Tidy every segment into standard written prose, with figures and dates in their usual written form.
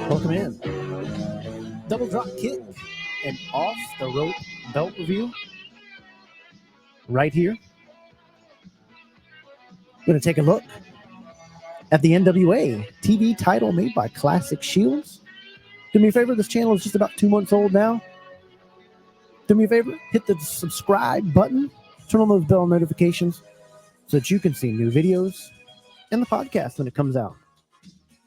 Welcome in. Double drop kick and off the rope belt review right here. We're going to take a look at the NWA TV title made by Classic Shields. Do me a favor, this channel is just about 2 months old now. Do me a favor, hit the subscribe button, turn on those bell notifications so that you can see new videos and the podcast when it comes out.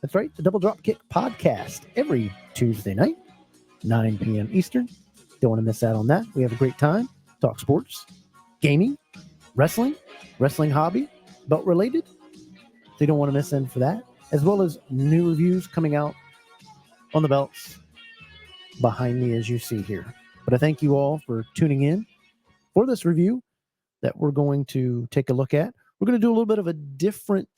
That's right, the Double Drop Kick podcast every Tuesday night, 9 p.m. Eastern. Don't want to miss out on that. We have a great time. Talk sports, gaming, wrestling hobby, belt related. So you don't want to miss in for that, as well as new reviews coming out on the belts behind me as you see here. But I thank you all for tuning in for this review that we're going to take a look at. We're going to do a little bit of a different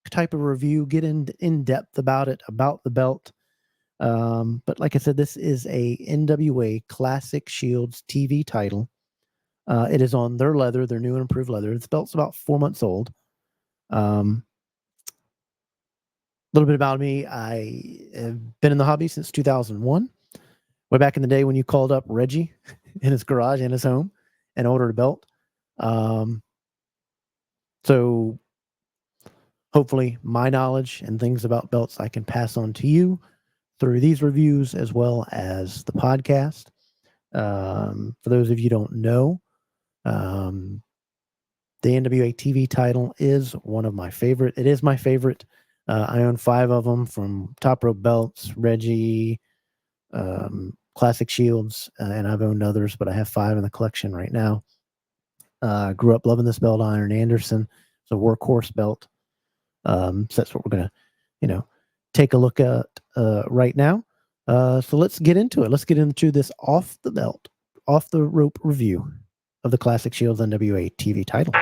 type of review, get in depth about it, about the belt. But like I said, this is a NWA Classic Shields TV title. It is on their leather, their new and improved leather. This belt's about 4 months old. A little bit about me. I have been in the hobby since 2001. Way back in the day when you called up Reggie in his garage, in his home, and ordered a belt. So hopefully my knowledge and things about belts I can pass on to you through these reviews as well as the podcast. For those of you who don't know, the NWA TV title is one of my favorite. It is my favorite. I own 5 of them, from Top Rope Belts, Reggie, Classic Shields, and I've owned others, but I have 5 in the collection right now. Grew up loving this belt, Iron Anderson. It's a workhorse belt. So that's what we're going to, take a look at right now. So let's get into it. Let's get into this off the rope review of the Classic Shields NWA TV title.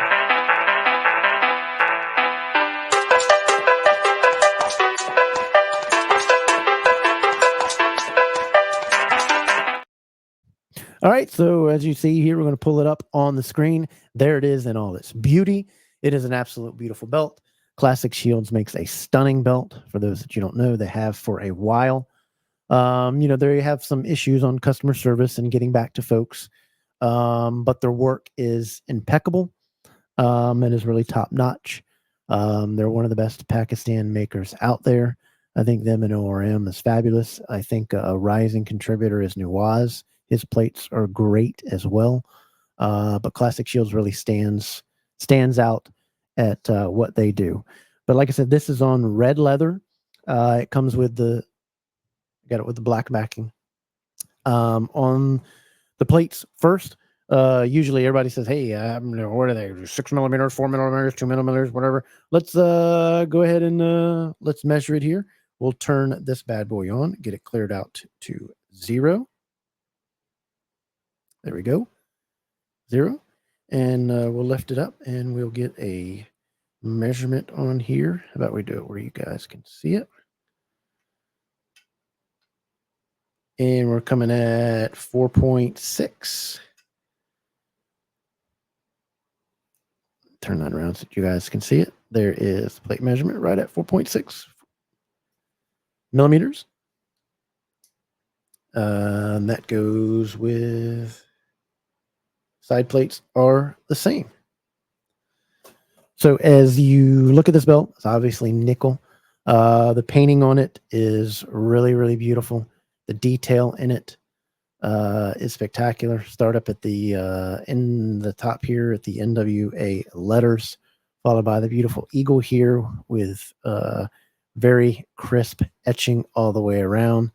All right, so as you see here, we're going to pull it up on the screen. There it is in all its beauty. It is an absolute beautiful belt. Classic Shields makes a stunning belt. For those that you don't know, they have for a while. They have some issues on customer service and getting back to folks, but their work is impeccable. It is really top notch. They're one of the best Pakistan makers out there. I think them and ORM is fabulous. I think a rising contributor is NWA. His plates are great as well. But Classic Shields really stands out at what they do. But like I said, this is on red leather. It comes with got it with the black backing. On the plates first, usually everybody says, hey, what are they? 6 millimeters, 4 millimeters, 2 millimeters, whatever. Let's go ahead and let's measure it here. We'll turn this bad boy on, get it cleared out to 0. There we go. 0. And we'll lift it up and we'll get a measurement on here. How about we do it where you guys can see it? And we're coming at 4.6. Turn that around so you guys can see it. There is the plate measurement right at 4.6 millimeters. And that goes with side plates are the same. So as you look at this belt, it's obviously nickel. The painting on it is really, really beautiful. The detail in it is spectacular. Start up at the in the top here at the NWA letters, followed by the beautiful eagle here with very crisp etching all the way around.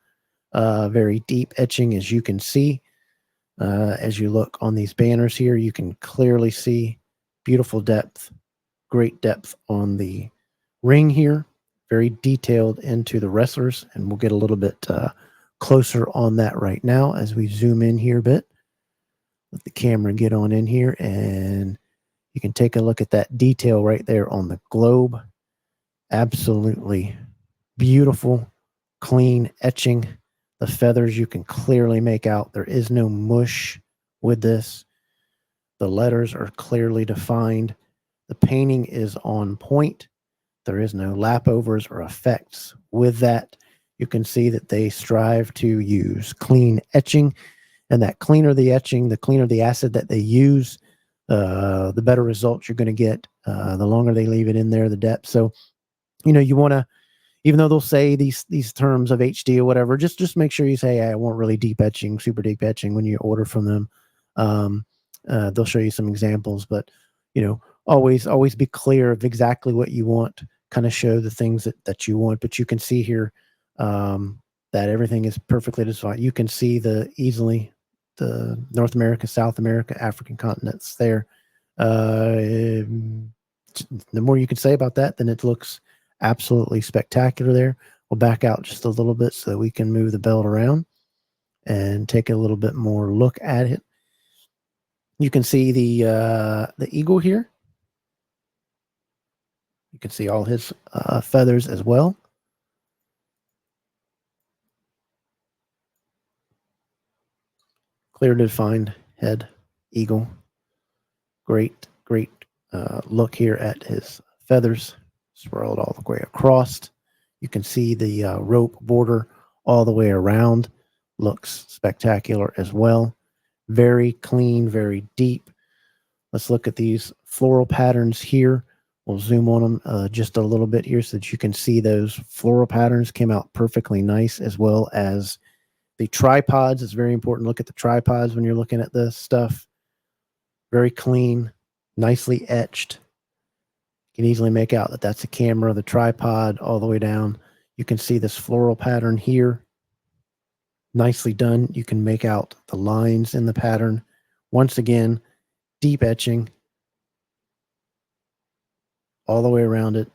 Very deep etching, as you can see. As you look on these banners here, you can clearly see beautiful depth, great depth on the ring here. Very detailed into the wrestlers, and we'll get a little bit closer on that right now as we zoom in here a bit. Let the camera get on in here, and you can take a look at that detail right there on the globe. Absolutely beautiful, clean etching. The feathers you can clearly make out. There is no mush with this. The letters are clearly defined. The painting is on point. There is no lapovers or effects with that. You can see that they strive to use clean etching, and that cleaner the etching, the cleaner the acid that they use, the better results you're going to get. The longer they leave it in there, the depth. So, you want to, even though they'll say these terms of HD or whatever, just make sure you say, hey, I want really deep etching, super deep etching when you order from them. They'll show you some examples, but always be clear of exactly what you want. Kind of show the things that you want, but you can see here that everything is perfectly defined. You can see easily the North America, South America, African continents there. The more you can say about that, then it looks absolutely spectacular there. We'll back out just a little bit so that we can move the belt around and take a little bit more look at it. You can see the eagle here. You can see all his feathers as well. Clear defined head, eagle. Great look here at his feathers, swirled all the way across. You can see the rope border all the way around. Looks spectacular as well. Very clean, very deep. Let's look at these floral patterns here. We'll zoom on them just a little bit here so that you can see those floral patterns came out perfectly nice, as well as the tripods. It's very important to look at the tripods when you're looking at this stuff. Very clean, nicely etched. You can easily make out that that's a camera, the tripod all the way down. You can see this floral pattern here. Nicely done. You can make out the lines in the pattern. Once again, deep etching all the way around it.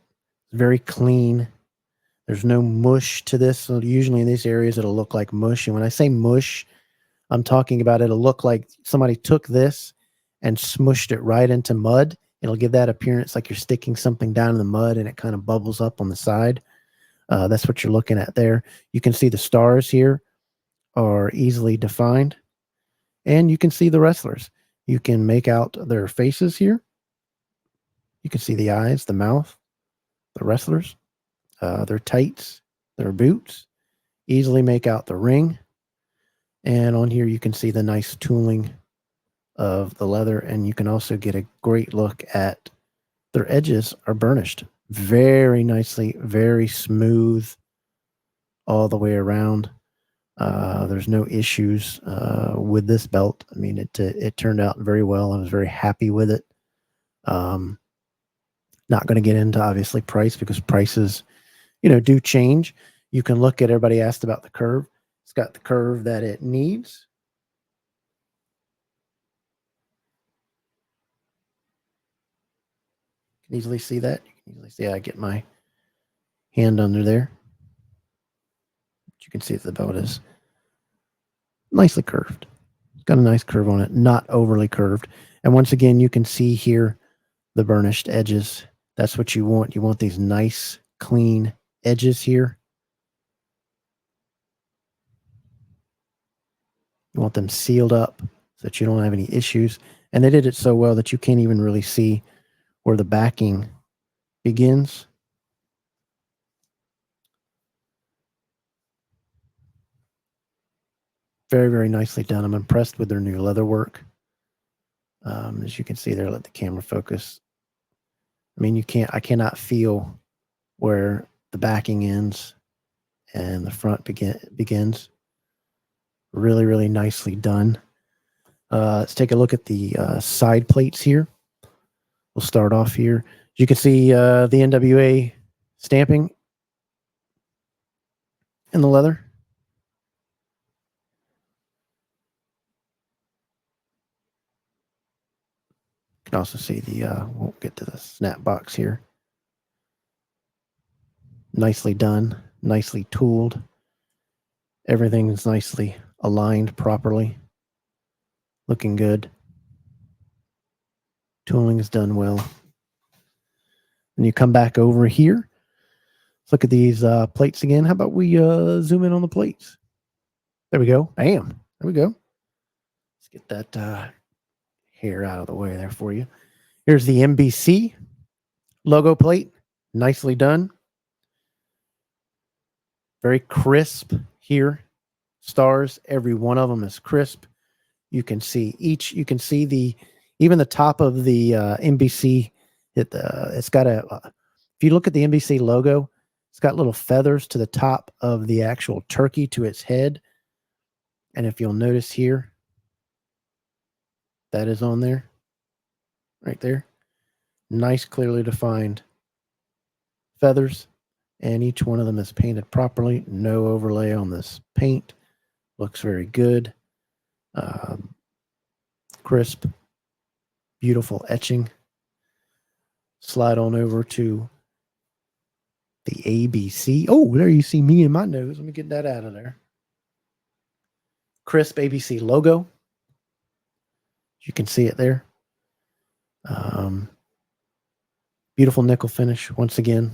Very clean. There's no mush to this. So usually in these areas, it'll look like mush. And when I say mush, I'm talking about it'll look like somebody took this and smushed it right into mud. It'll give that appearance like you're sticking something down in the mud and it kind of bubbles up on the side. That's what you're looking at there. You can see the stars here are easily defined. And you can see the wrestlers. You can make out their faces here. You can see the eyes, the mouth, the wrestlers, their tights, their boots. Easily make out the ring. And on here you can see the nice tooling of the leather, and you can also get a great look at their edges are burnished very nicely, very smooth all the way around. There's no issues with this belt. I mean, it turned out very well. I was very happy with it. Not going to get into obviously price, because prices, do change. You can look at, everybody asked about the curve. It's got the curve that it needs. You can easily see that. You can easily see I get my hand under there. But you can see that the belt is nicely curved. It's got a nice curve on it, not overly curved. And once again, you can see here the burnished edges. That's what you want. You want these nice, clean edges here. You want them sealed up so that you don't have any issues. And they did it so well that you can't even really see where the backing begins. Very, very nicely done. I'm impressed with their new leather work. As you can see there, let the camera focus. I mean, I cannot feel where the backing ends and the front begins. Really, really nicely done. Let's take a look at the side plates here. We'll start off here. You can see the NWA stamping in the leather. You can also see we'll get to the snap box here. Nicely done, nicely tooled. Everything is nicely aligned properly. Looking good. Tooling is done well. And you come back over here. Let's look at these plates again. How about we zoom in on the plates? There we go. Bam. There we go. Let's get that hair out of the way there for you. Here's the NBC logo plate. Nicely done. Very crisp here. Stars, every one of them is crisp. You can see you can see even the top of the NBC. It's got if you look at the NBC logo, it's got little feathers to the top of the actual turkey to its head. And if you'll notice here, that is on there, right there. Nice, clearly defined feathers. And each one of them is painted properly. No overlay on this paint. Looks very good. Crisp, beautiful etching. Slide on over to the ABC. Oh, there you see me and my nose. Let me get that out of there. Crisp ABC logo. You can see it there. Beautiful nickel finish. Once again,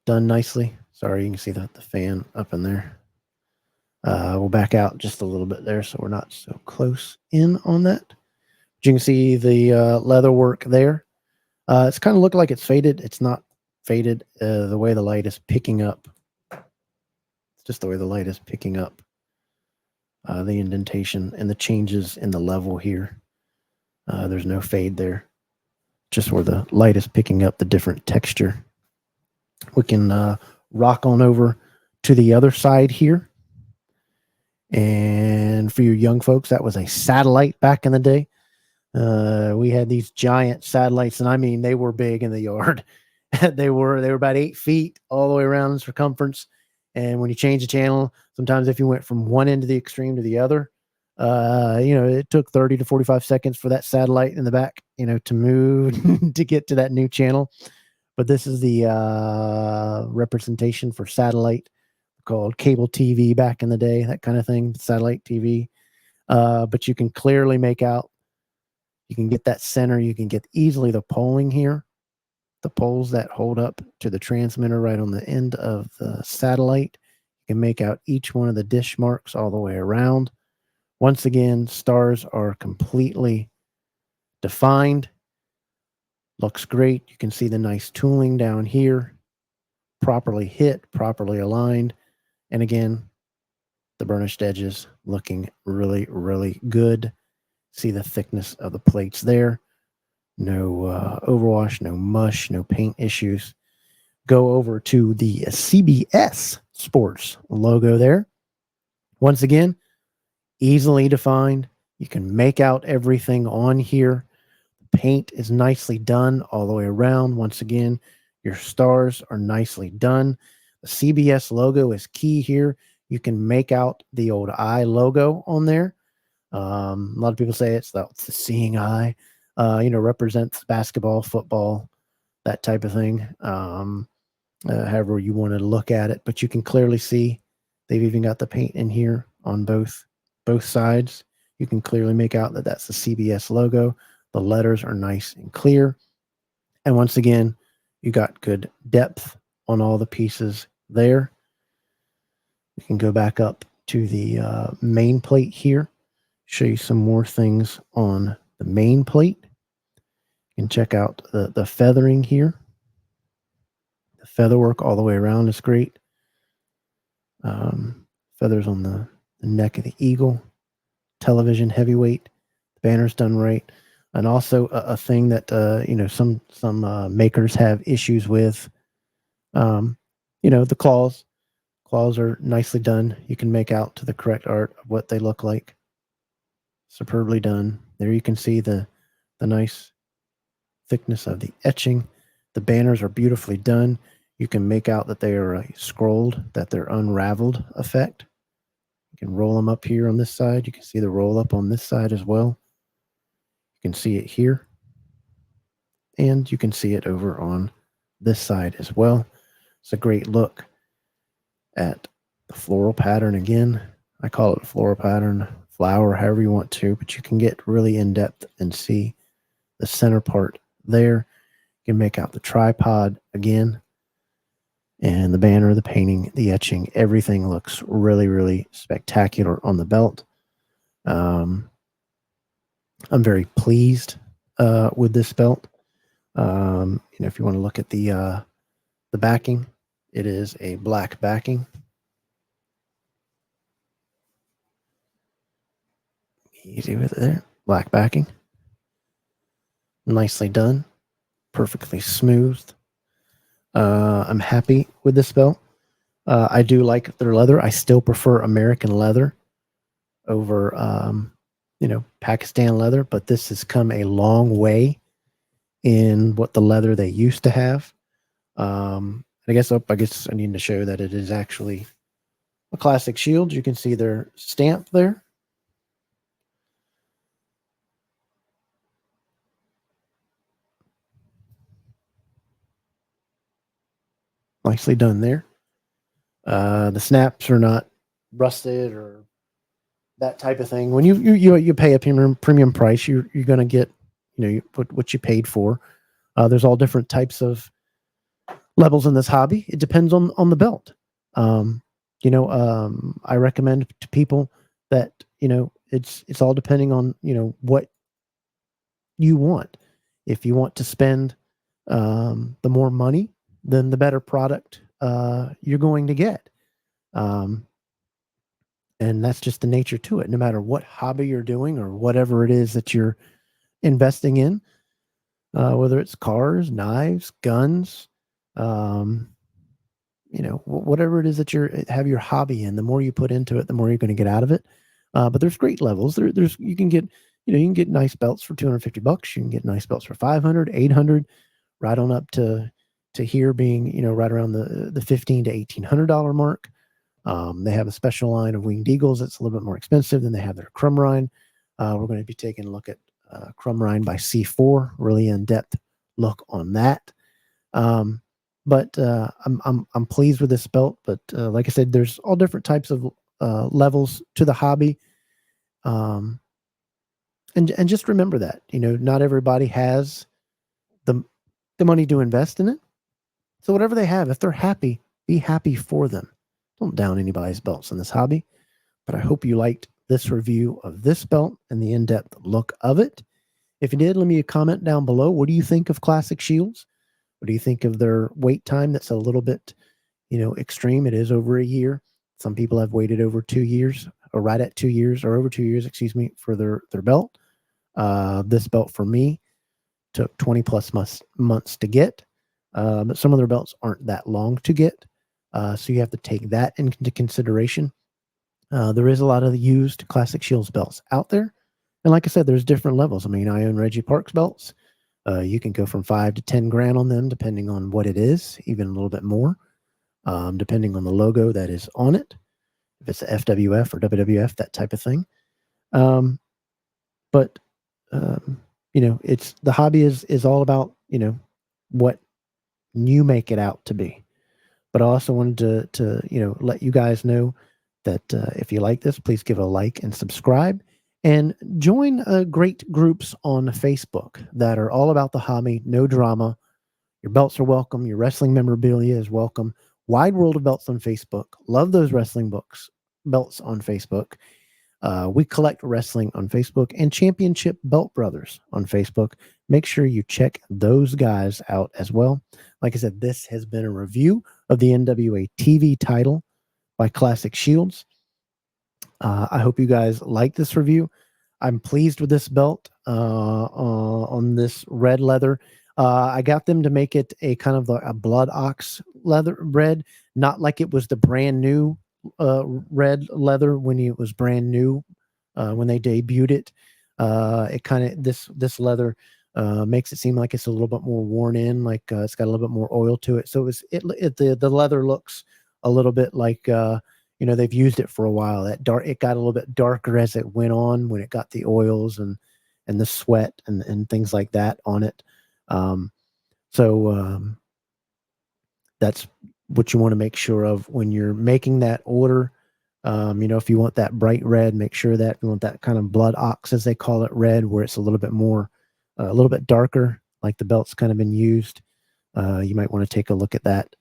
done nicely. Sorry, you can see the fan up in there. We'll back out just a little bit there so we're not so close in on that. But you can see the leather work there. It's kind of looking like it's faded. It's not faded. The way the light is picking up. It's just the way the light is picking up the indentation and the changes in the level here. There's no fade there. Just where the light is picking up the different texture. We can rock on over to the other side here. And for you young folks, that was a satellite back in the day. We had these giant satellites, and I mean, they were big in the yard. they were about 8 feet all the way around in circumference. And when you change the channel, sometimes if you went from one end of the extreme to the other, it took 30 to 45 seconds for that satellite in the back, to move to get to that new channel. But this is the representation for satellite, called cable TV back in the day, that kind of thing, satellite TV. But you can clearly make out, you can get that center, you can get easily the polling here, the poles that hold up to the transmitter right on the end of the satellite. You can make out each one of the dish marks all the way around. Once again, stars are completely defined. Looks great. You can see the nice tooling down here, properly hit, properly aligned. And again, the burnished edges looking really, really good. See the thickness of the plates there. No overwash, no mush, no paint issues. Go over to the CBS Sports logo there. Once again, easily defined. You can make out everything on here. The paint is nicely done all the way around. Once again, your stars are nicely done. The CBS logo is key here. You can make out the old eye logo on there. A lot of people say it's the seeing eye. Represents basketball, football, that type of thing. However you want to look at it, but you can clearly see they've even got the paint in here on both sides. You can clearly make out that that's the CBS logo. The letters are nice and clear. And once again, you got good depth on all the pieces there. We can go back up to the main plate here. Show you some more things on the main plate. You can check out the feathering here. The feather work all the way around is great. Feathers on the neck of the eagle. Television heavyweight. The banner's done right. And also a thing that some makers have issues with. The claws. Claws are nicely done. You can make out to the correct art of what they look like. Superbly done. There you can see the nice thickness of the etching. The banners are beautifully done. You can make out that they are scrolled, that they're unraveled effect. You can roll them up here on this side. You can see the roll up on this side as well. You can see it here. And you can see it over on this side as well. It's a great look at the floral pattern again. I call it a floral pattern, flower, however you want to, but you can get really in depth and see the center part there. You can make out the tripod again, and the banner, the painting, the etching, everything looks really, really spectacular on the belt. I'm very pleased with this belt. If you want to look at the backing, It is a black backing. Easy with it there. Black backing. Nicely done. Perfectly smooth. I'm happy with this belt. I do like their leather. I still prefer American leather over, Pakistan leather, but this has come a long way in what the leather they used to have. I guess I need to show that it is actually a classic shield. You can see their stamp there. Nicely done there. The snaps are not rusted or that type of thing. When you pay a premium price, you're going to get what you paid for. There's all different types of levels in this hobby. It depends on the belt. I recommend to people that it's all depending on what you want. If you want to spend the more money, then the better product you're going to get. And that's just the nature to it. No matter what hobby you're doing or whatever it is that you're investing in, whether it's cars, knives, guns, whatever it is that have your hobby in, the more you put into it, the more you're going to get out of it. But there's great levels. You can get nice belts for $250. You can get nice belts for 500, 800, right on up to here being right around the $1,500 to $1,800 mark. They have a special line of winged eagles that's a little bit more expensive than they have their crumb rind. We're going to be taking a look at crumb rind by C4, really in-depth look on that. But I'm pleased with this belt. But like I said, there's all different types of levels to the hobby. And just remember that not everybody has the money to invest in it. So whatever they have, if they're happy, be happy for them. Don't down anybody's belts in this hobby. But I hope you liked this review of this belt and the in-depth look of it. If you did, leave me a comment down below. What do you think of classic shields? What do you think of their wait time? That's a little bit, extreme. It is over a year. Some people have waited over 2 years, or right at 2 years, or over 2 years, for their belt. This belt for me took 20 plus months to get. But some of their belts aren't that long to get. So you have to take that into consideration. There is a lot of used classic shields belts out there. And like I said, there's different levels. I mean, I own Reggie Parks belts. You can go from $5,000 to $10,000 on them, depending on what it is, even a little bit more, depending on the logo that is on it. If it's a FWF or WWF, that type of thing. But it's the hobby is all about, what you make it out to be. But I also wanted to let you guys know that if you like this, please give a like and subscribe. And join great groups on Facebook that are all about the hobby, no drama. Your belts are welcome. Your wrestling memorabilia is welcome. Wide World of Belts on Facebook. Love those wrestling belts on Facebook. We collect wrestling on Facebook, and Championship Belt Brothers on Facebook. Make sure you check those guys out as well. Like I said, this has been a review of the NWA TV title by Classic Shields. I hope you guys like this review. I'm pleased with this belt on this red leather. I got them to make it a kind of a blood ox leather red, not like it was the brand new red leather when it was brand new when they debuted it. It kind of this leather makes it seem like it's a little bit more worn in, like it's got a little bit more oil to it. So the leather looks a little bit like they've used it for a while. It got a little bit darker as it went on when it got the oils and the sweat and things like that on it. That's what you want to make sure of when you're making that order. If you want that bright red, make sure that you want that kind of blood ox, as they call it, red, where it's a little bit more, a little bit darker, like the belt's kind of been used. You might want to take a look at that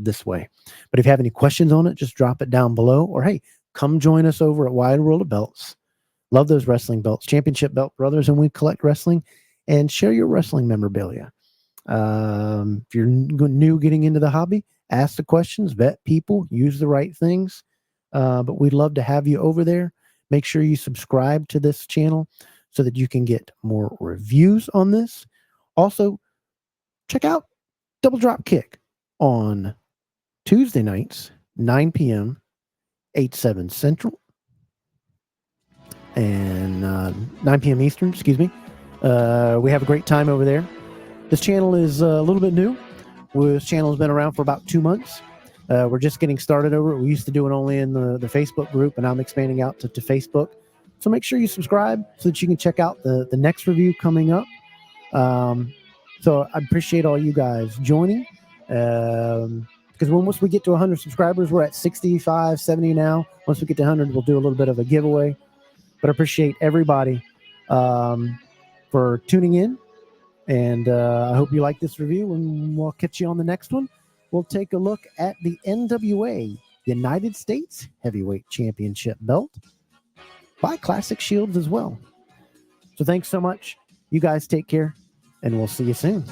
this way. But if you have any questions on it, just drop it down below. Or, hey, come join us over at Wide World of Belts. Love those wrestling belts. Championship Belt Brothers, and we collect wrestling. And share your wrestling memorabilia. If you're new getting into the hobby, ask the questions, vet people, use the right things. But we'd love to have you over there. Make sure you subscribe to this channel so that you can get more reviews on this. Also, check out Double Drop Kick on Tuesday nights, 9 p.m., 8/7 Central, and 9 p.m. Eastern, excuse me. We have a great time over there. This channel is a little bit new. This channel has been around for about 2 months. We're just getting started over it. We used to do it only in the Facebook group, and I'm expanding out to Facebook. So make sure you subscribe so that you can check out the next review coming up. So I appreciate all you guys joining. Because once we get to 100 subscribers, we're at 65, 70 now. Once we get to 100, we'll do a little bit of a giveaway. But I appreciate everybody for tuning in. And I hope you like this review, and we'll catch you on the next one. We'll take a look at the NWA United States Heavyweight Championship belt by Classic Shields as well. So thanks so much. You guys take care, and we'll see you soon.